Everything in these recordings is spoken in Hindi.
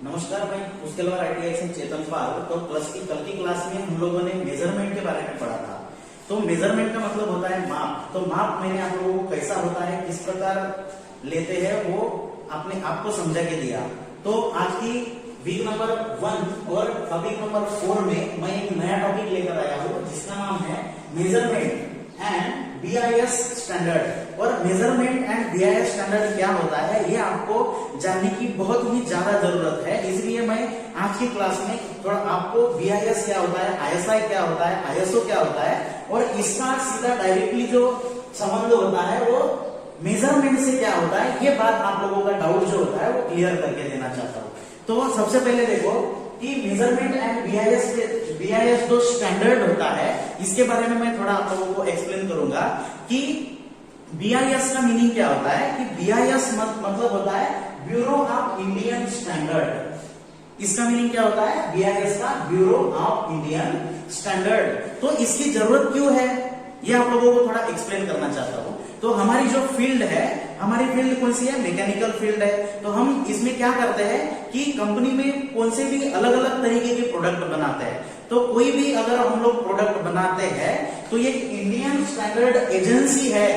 नमस्कार भाई, उसके अलावा ITI से चेतन पाल। तो कल की क्लास में हम लोगों ने मेजरमेंट के बारे में पढ़ा था। तो मेजरमेंट का मतलब होता है माप। तो माप मैंने आप लोगों को कैसा होता है, किस प्रकार लेते हैं, वो आपने आपको समझा के दिया। तो आज की वीक नंबर 1 और टॉपिक नंबर 4 में मैं एक नया टॉपिक लेकर आया हूँ जिसका नाम है मेजरमेंट एंड BIS स्टैंडर्ड। और मेजरमेंट एंड BIS स्टैंडर्ड क्या होता है ये आपको जानने की बहुत ही ज्यादा जरूरत है। इसलिए मैं आज की क्लास में थोड़ा आपको BIS क्या होता है, ISI क्या होता है, ISO क्या होता है और इसका सीधा डायरेक्टली जो संबंध होता है वो मेजरमेंट से क्या होता है, ये बात आप लोगों का डाउट जो होता है वो क्लियर करके देना चाहता हूँ। तो सबसे पहले देखो कि मेजरमेंट एंड BIS जो स्टैंडर्ड होता है इसके बारे में मैं थोड़ा आप लोगों को एक्सप्लेन करूंगा कि BIS का मीनिंग क्या होता है। कि BIS मतलब होता है ब्यूरो ऑफ इंडियन स्टैंडर्ड। इसका मीनिंग क्या होता है, BIS का ब्यूरो ऑफ इंडियन स्टैंडर्ड। तो इसकी जरूरत क्यों है ये आप लोगों को थोड़ा एक्सप्लेन करना चाहता हूं। तो हमारी जो फील्ड है, हमारी फील्ड कौन सी है, मैकेनिकल फील्ड है। तो हम इसमें क्या करते हैं कि कंपनी में कौन से भी अलग अलग तरीके के प्रोडक्ट बनाते हैं। तो कोई भी अगर हम लोग प्रोडक्ट बनाते हैं तो ये इंडियन स्टैंडर्ड एजेंसी है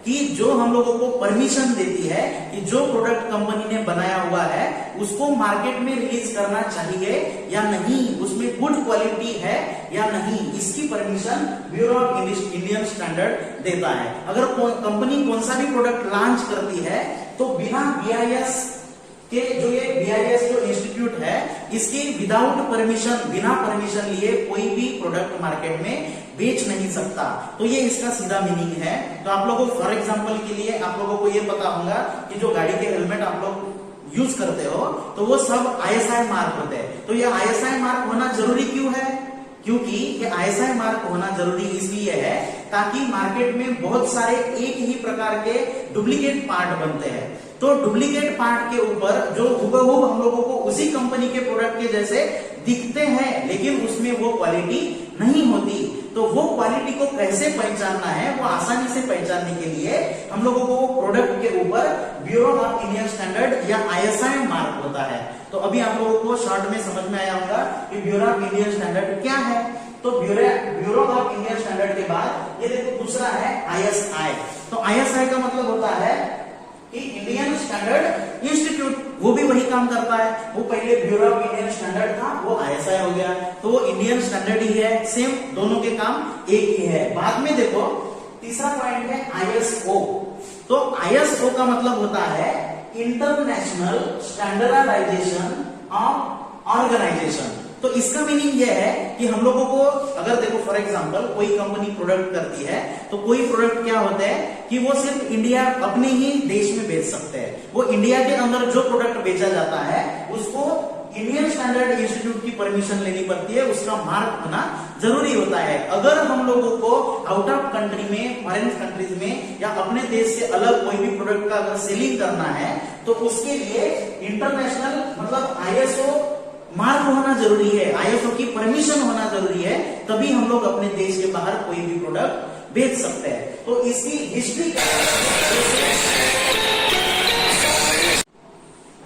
कि जो हम लोगों को परमिशन देती है कि जो प्रोडक्ट कंपनी ने बनाया हुआ है उसको मार्केट में रिलीज करना चाहिए या नहीं, उसमें गुड क्वालिटी है या नहीं, इसकी permission bureau of Indian standard देता है। अगर कंपनी कौन सा भी प्रोडक्ट लॉन्च करती है तो बिना BIS के जो ये BIS जो इंस्टीट्यूट है इसकी विदाउट परमिशन, बिना परमिशन लिए कोई भी प्रोडक्ट मार्केट में बेच नहीं सकता। तो ये इसका सीधा मीनिंग है। तो आप लोगों को फॉर एग्जांपल के लिए आप लोगों को ये पता होगा कि जो गाड़ी के हेलमेट आप लोग यूज करते हो तो वो सब ISI मार्क होते हैं। तो ये ISI मार्क होना जरूरी क्यों है, क्योंकि ये ISI मार्क होना जरूरी इसलिए है ताकि मार्केट में बहुत सारे एक ही प्रकार के डुप्लीकेट पार्ट बनते हैं। तो डुप्लीकेट पार्ट के ऊपर जो हुबहू हम लोगों को उसी कंपनी के प्रोडक्ट के जैसे दिखते हैं लेकिन उसमें वो क्वालिटी नहीं होती। तो वो क्वालिटी को कैसे पहचानना है, वो आसानी से पहचानने के लिए हम लोगों को प्रोडक्ट के ऊपर ब्यूरो ऑफ इंडियन स्टैंडर्ड या ISI मार्क होता है। तो अभी आप लोगों को शॉर्ट में समझ में आया होगा कि ब्यूरो ऑफ इंडियन स्टैंडर्ड क्या है। तो ब्यूरो ऑफ इंडियन स्टैंडर्ड के बाद ये देखो दूसरा है ISI। तो ISI का मतलब होता है कि इंडियन स्टैंडर्ड इंस्टीट्यूट, वो भी वही काम करता है। वो पहले ब्यूरो ऑफ इंडियन स्टैंडर्ड था, वो ISI हो गया, तो वो इंडियन स्टैंडर्ड ही है, सेम दोनों के काम एक ही है। बाद में देखो तीसरा पॉइंट है ISO। तो ISO का मतलब होता है इंटरनेशनल स्टैंडर्डाइजेशन ऑफ ऑर्गेनाइजेशन। तो इसका मीनिंग यह है कि हम लोगों को अगर देखो फॉर एग्जांपल कोई कंपनी प्रोडक्ट करती है तो कोई प्रोडक्ट क्या होता है कि वो सिर्फ इंडिया अपने ही देश में बेच सकते हैं। वो इंडिया के अंदर जो प्रोडक्ट बेचा जाता है उसको इंडियन स्टैंडर्ड इंस्टीट्यूट की परमिशन लेनी पड़ती है, उसका मार्क होना जरूरी होता है। अगर हम लोगों को आउट ऑफ कंट्री में, फॉरेन कंट्रीज में या अपने देश से अलग कोई भी प्रोडक्ट का अगर सेलिंग करना है तो उसके लिए इंटरनेशनल मतलब ISO मार्क होना जरूरी है, ISO की परमिशन होना जरूरी है, तभी हम लोग अपने देश के बाहर कोई भी प्रोडक्ट बेच सकते हैं। तो इसकी हिस्ट्री क्या है,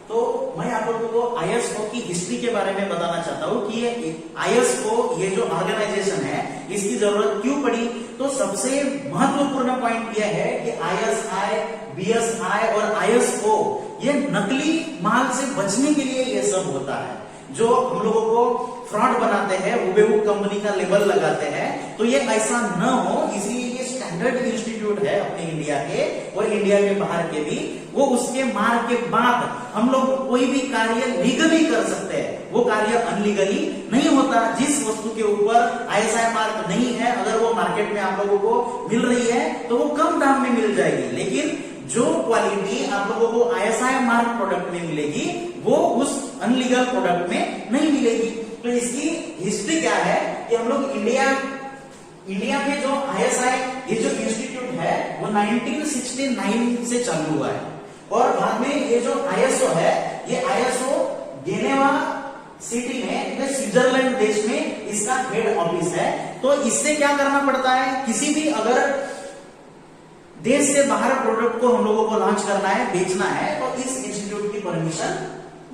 तो मैं आप लोगों को ISO की हिस्ट्री के बारे में बताना चाहता हूं कि ये ISO ये जो ऑर्गेनाइजेशन है इसकी जरूरत क्यों पड़ी। तो सबसे महत्वपूर्ण पॉइंट यह है कि ISI, BSI और ISO ये नकली माल से बचने के लिए ये सब होता है। जो हम लोगों को फ्रॉड बनाते हैं, हुबहू कंपनी का लेबल लगाते हैं, तो ये ऐसा न हो इसलिए ये स्टैंडर्ड इंस्टीट्यूट है अपने इंडिया के और इंडिया के बाहर के भी। वो उसके मार्क के बाद हम लोग कोई भी कार्य लीगली कर सकते हैं, वो कार्य अनलीगली नहीं होता। जिस वस्तु के ऊपर ISI मार्क नहीं है अगर वो मार्केट में आप लोगों को मिल रही है तो वो कम दाम में मिल जाएगी, लेकिन जो क्वालिटी आप लोगों को ISI मार्क प्रोडक्ट में मिलेगी वो उस अनलीगल प्रोडक्ट में नहीं मिलेगी। तो इसकी हिस्ट्री क्या है कि हम लोग इंडिया में जो ISI ये जो इंस्टीट्यूट है वो 1969 से चालू हुआ है और बाद में ये जो ISO है ये ISO जेनेवा सिटी में स्विट्जरलैंड देश में इसका हेड ऑफिस है। तो इससे क्या करना पड़ता है, किसी भी अगर देश से बाहर प्रोडक्ट को हम लोगों को लॉन्च करना है, बेचना है, तो इस इंस्टीट्यूट की परमिशन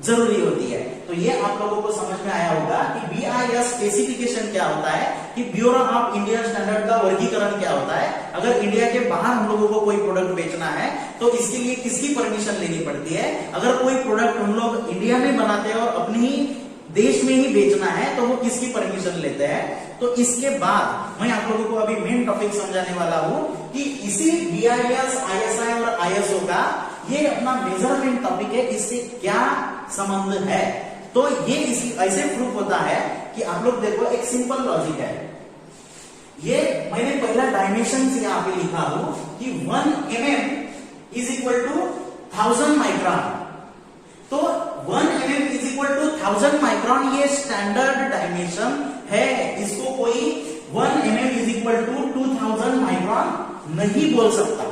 जरूरी होती है। तो ये आप लोगों को समझ में आया होगा कि BIS स्पेसिफिकेशन क्या होता है, कि ब्यूरो ऑफ इंडियन स्टैंडर्ड का वर्गीकरण क्या होता है। अगर इंडिया के बाहर हम लोगों को कोई प्रोडक्ट बेचना है तो इसके लिए किसकी परमिशन लेनी पड़ती है। अगर कोई प्रोडक्ट हम लोग इंडिया में बनाते हैं और अपनी ही देश में ही बेचना है तो वो किसकी परमिशन लेते हैं। तो इसके बाद मैं आप लोगों को अभी मेन टॉपिक समझाने वाला हूं कि इसी BIS, ISI और ISO का ये अपना मेजरमेंट टॉपिक है, इससे क्या संबंध है। तो ये इसी ऐसे प्रूफ होता है कि आप लोग देखो, एक सिंपल लॉजिक है। ये मैंने पहला डायमेंशन यहां पे लिखा हूं कि 1 mm is equal to 1000 micron. तो 1 mm is equal to 1000 micron ये स्टैंडर्ड डायमेंशन है। इसको कोई 1 mm is equal to 2000 micron नहीं बोल सकता।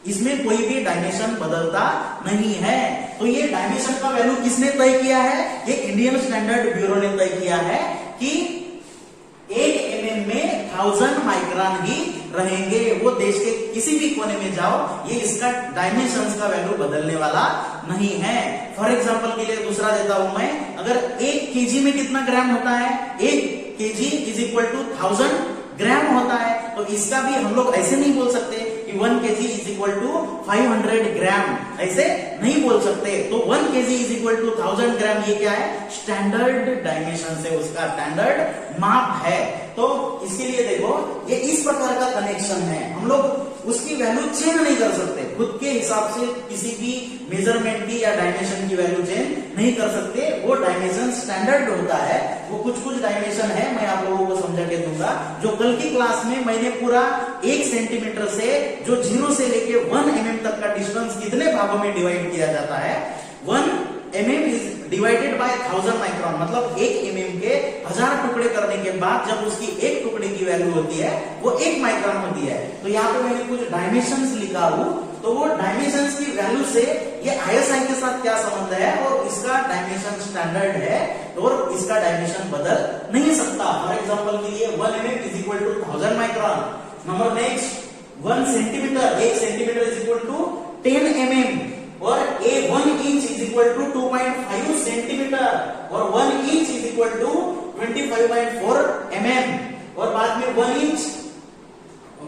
इसमें कोई भी डायमेंशन बदलता नहीं है। तो ये डायमेंशन का वैल्यू किसने तय किया है, ये इंडियन स्टैंडर्ड ब्यूरो ने तय किया है कि 1 mm में 1000 माइक्रोन ही रहेंगे। वो देश के किसी भी कोने में जाओ, ये इसका डायमेंशन का वैल्यू बदलने वाला नहीं है। फॉर एग्जांपल के लिए दूसरा देता हूं मैं, अगर 1 kg में कितना ग्राम होता है, 1 kg इज इक्वल टू 1000 ग्राम होता है। तो इसका भी हम लोग ऐसे नहीं बोल सकते कि 1 kg इज इक्वल टू 500 ग्राम, ऐसे नहीं बोल सकते। तो 1 kg इज इक्वल टू 1000 ग्राम ये क्या है, स्टैंडर्ड डायमेंशन से उसका स्टैंडर्ड माप है। तो इसके लिए देखो, ये इस प्रकार का कनेक्शन है। हम लोग उसकी वैल्यू चेंज नहीं कर सकते, खुद के हिसाब से किसी भी मेजरमेंट की या डायमेंशन की वैल्यू चेंज नहीं कर सकते। वो डायमेंशन स्टैंडर्ड होता है। वो कुछ डायमेंशन है, मैं आप लोगों को समझा के दूंगा, जो कल की क्लास में मैंने पूरा 1 सेंटीमीटर से जो 0 से लेके 1 mm तक का डिस्टेंस कितने भागों में डिवाइड किया जाता है। 1 mm is divided by 1000 micron, मतलब 1 mm के 1000 टुकड़े करने के बाद जब उसकी एक टुकड़े की वैल्यू होती है वो 1 माइक्रोन होती है। तो यहाँ पे मैंने कुछ डायमेंशंस लिखा हूं, तो वो डायमेंशंस की वैल्यू से ये ISI के साथ क्या संबंध है और इसका डायमेंशन स्टैंडर्ड है और इसका डायमेंशन बदल नहीं सकता। फॉर एग्जाम्पल के लिए 1 mm is equal to 1000 micron. Number next 1 centimetre, 1 centimetre is equal to 10 mm और 1 inch is equal to 2.5 centimetre और 1 inch is equal to 25.4 mm और बाद में 1 इंच,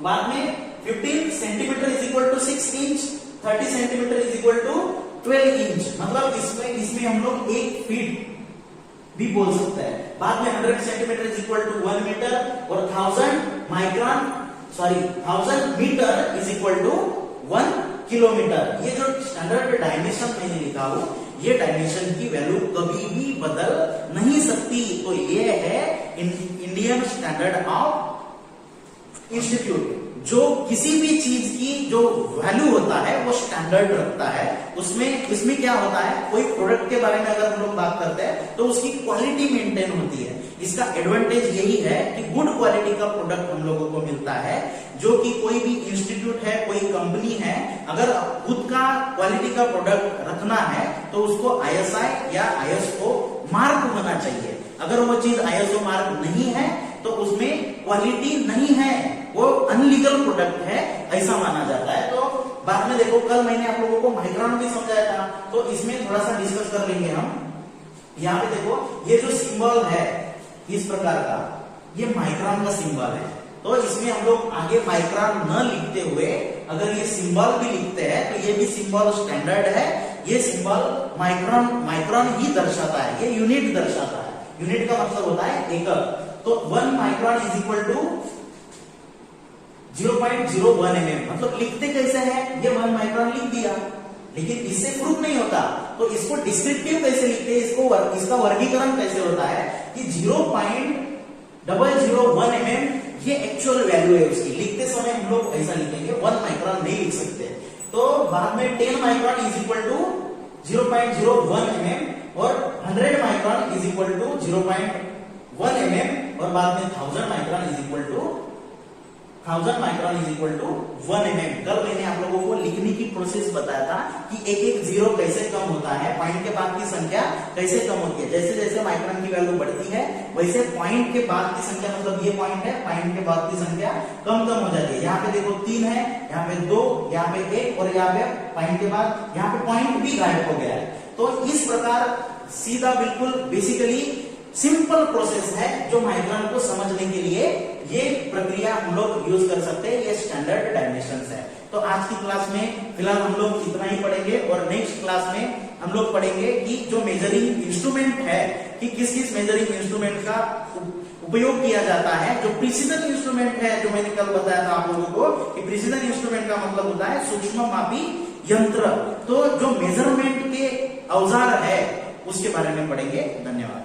बाद में 15 centimetre is equal to 6 inch, 30 centimetre is equal to 12 inch. मतलब इसमें हम लोग 1 फीट भी बोल सकते हैं। बाद में 100 centimetre is equal to 1 metre और 1000 metre is equal to 1 kilometre. ये जो स्टैंडर्ड डायमेंशन मैंने लिखा हूं, ये डायमेंशन की वैल्यू कभी भी बदल नहीं सकती। तो ये है इंडियन स्टैंडर्ड ऑफ इंस्टीट्यूट, जो किसी भी चीज की जो वैल्यू होता है वो स्टैंडर्ड रखता है। इसमें क्या होता है, कोई प्रोडक्ट के बारे में अगर हम लोग बात करते हैं तो उसकी क्वालिटी मेंटेन होती है। इसका एडवांटेज यही है कि गुड क्वालिटी का प्रोडक्ट हम लोगों को मिलता है। जो कि कोई भी इंस्टीट्यूट है, कोई कंपनी है, अगर खुद का क्वालिटी का प्रोडक्ट रखना है तो उसको ISI या ISO मार्क होना चाहिए। अगर वो चीज ISO मार्क नहीं है तो उसमें क्वालिटी नहीं है, वो अनलीगल प्रोडक्ट है, ऐसा माना जाता है। तो बाद में देखो, कल मैंने आप लोगों को माइक्रोन भी समझाया था, तो इसमें थोड़ा सा डिस्कस कर लेंगे हम। यहाँ पे देखो, ये जो सिंबल है इस प्रकार का, ये माइक्रोन का सिंबल है। तो इसमें हम लोग आगे माइक्रोन न लिखते हुए अगर ये सिंबल भी लिखते हैं तो ये भी सिंबल स्टैंडर्ड है। ये सिंबल माइक्रोन ही दर्शाता है, ये यूनिट दर्शाता है। यूनिट का मतलब होता है एकक। तो 1 micron is equal to 0.01 mm, मतलब लिखते कैसे है, ये 1 माइक्रोन लिख दिया, लेकिन इससे प्रूफ नहीं होता। तो इसको डिस्क्रिप्टिव कैसे लिखते हैं, इसका वर्गीकरण कैसे होता है कि 0.001 mm ये एक्चुअल वैल्यू है उसकी। लिखते समय हम लोग ऐसा लिखेंगे, 1 माइक्रोन नहीं लिख सकते। तो बाद में 10 micron is equal to 0.01 mm और 100 micron is equal to 0.1 mm और बाद में 1000 micron is equal to 1 mm। कल मैंने आप लोगों को लिखने की प्रोसेस बताया था कि एक एक जीरो कैसे कम होता है, पॉइंट के बाद की संख्या कैसे कम होती है। जैसे जैसे माइक्रोन की वैल्यू बढ़ती है वैसे पॉइंट के बाद की संख्या, मतलब ये पॉइंट है, पॉइंट के बाद की संख्या कम हो जाती है। यहाँ पे देखो 3 है, यहाँ पे 2, यहाँ पे 1 और यहाँ पे पॉइंट के बाद यहाँ पे पॉइंट भी गायब हो गया है। तो तो इस प्रकार सीधा बिल्कुल बेसिकली सिंपल प्रोसेस है जो माइग्राम को समझने के लिए ये प्रक्रिया हम लोग यूज कर सकते हैं, ये स्टैंडर्ड डायमेंशंस है। तो आज की क्लास में फिलहाल हम लोग इतना ही पढ़ेंगे और नेक्स्ट क्लास में हम लोग पढ़ेंगे कि जो मेजरिंग इंस्ट्रूमेंट है कि किस किस मेजरिंग इंस्ट्रूमेंट का उपयोग किया जाता है। जो प्रिसीजन इंस्ट्रूमेंट है, जो मैंने कल बताया था आप लोगों को कि प्रिसीजन इंस्ट्रूमेंट का मतलब होता है सूक्ष्म मापी यंत्र। तो जो मेजरमेंट के औजार है उसके बारे में पढ़ेंगे। धन्यवाद।